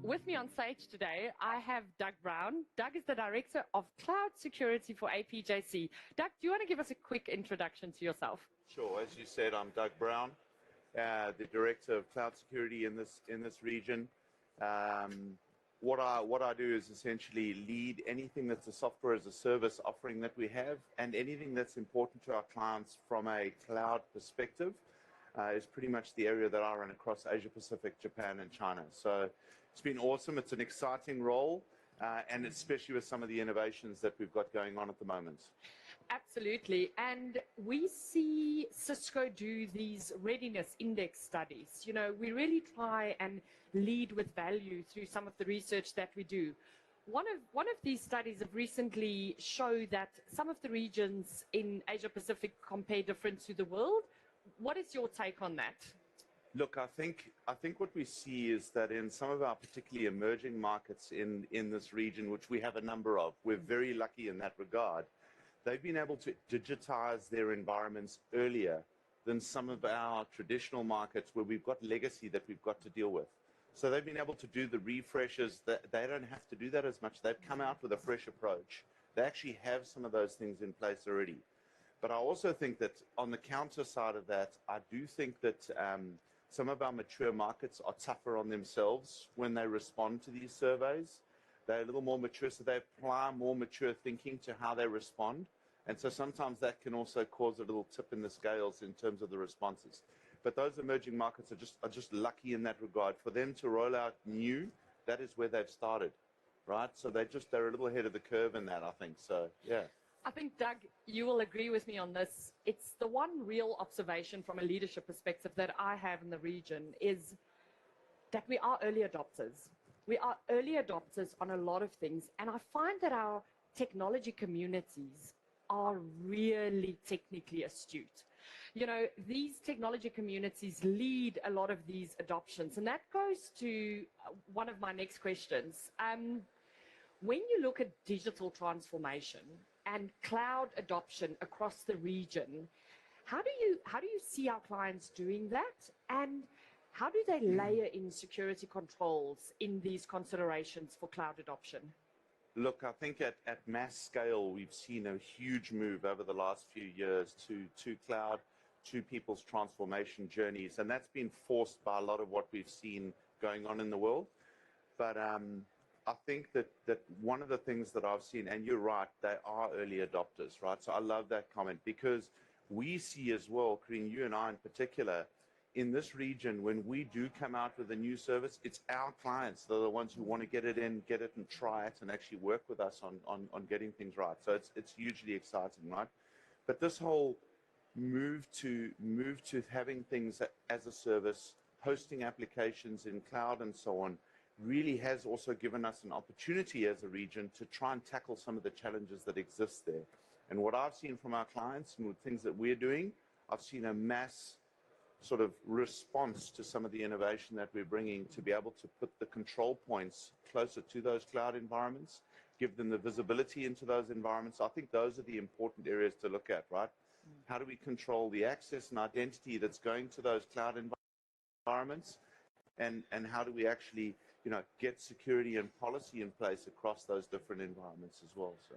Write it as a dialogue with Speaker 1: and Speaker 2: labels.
Speaker 1: With me on stage today, I have Doug Brown. Doug is the Director of Cloud Security for APJC. Doug, do you want to give us a quick introduction to yourself?
Speaker 2: Sure. As you said, I'm Doug Brown, the Director of Cloud Security in this region. What I do is essentially lead anything that's a software as a service offering that we have, and anything that's important to our clients from a cloud perspective is pretty much the area that I run across Asia Pacific, Japan, and China. So it's been awesome. It's an exciting role, and especially with some of the innovations that we've got going on at the moment.
Speaker 1: Absolutely. And we see Cisco do these readiness index studies. You know, we really try and lead with value through some of the research that we do. One of these studies have recently showed that some of the regions in Asia Pacific compare different to the world. What is your take on that?
Speaker 2: Look, I think what we see is that in some of our particularly emerging markets in this region, which we have a number of, we're very lucky in that regard. They've been able to digitize their environments earlier than some of our traditional markets where we've got legacy that we've got to deal with. So they've been able to do the refreshes. That they don't have to do that as much. They've come out with a fresh approach. They actually have some of those things in place already. But I also think that on the counter side of that, I do think that some of our mature markets are tougher on themselves when they respond to these surveys. They're a little more mature, so they apply more mature thinking to how they respond. And so sometimes that can also cause a little tip in the scales in terms of the responses. But those emerging markets are just lucky in that regard. For them to roll out new, that is where they've started, right? So they're a little ahead of the curve in that, I think. So, yeah.
Speaker 1: I think, Doug, you will agree with me on this. It's the one real observation from a leadership perspective that I have in the region is that we are early adopters. We are early adopters on a lot of things. And I find that our technology communities are really technically astute. You know, these technology communities lead a lot of these adoptions. And that goes to one of my next questions. When you look at digital transformation and cloud adoption across the region, how do you see our clients doing that? And how do they layer in security controls in these considerations for cloud adoption?
Speaker 2: Look, I think at mass scale, we've seen a huge move over the last few years to cloud, to people's transformation journeys. And that's been forced by a lot of what we've seen going on in the world. But I think that one of the things that I've seen, and you're right, they are early adopters, right? So I love that comment because we see as well, Karine, you and I in particular, in this region, when we do come out with a new service, it's our clients that are the ones who want to get it in, get it and try it and actually work with us on getting things right. So it's hugely exciting, right? But this whole move to having things as a service, hosting applications in cloud and so on, really has also given us an opportunity as a region to try and tackle some of the challenges that exist there. And what I've seen from our clients and with things that we're doing, I've seen a mass sort of response to some of the innovation that we're bringing to be able to put the control points closer to those cloud environments, give them the visibility into those environments. I think those are the important areas to look at, right? How do we control the access and identity that's going to those cloud environments? And how do we actually, get security and policy in place across those different environments as well? So.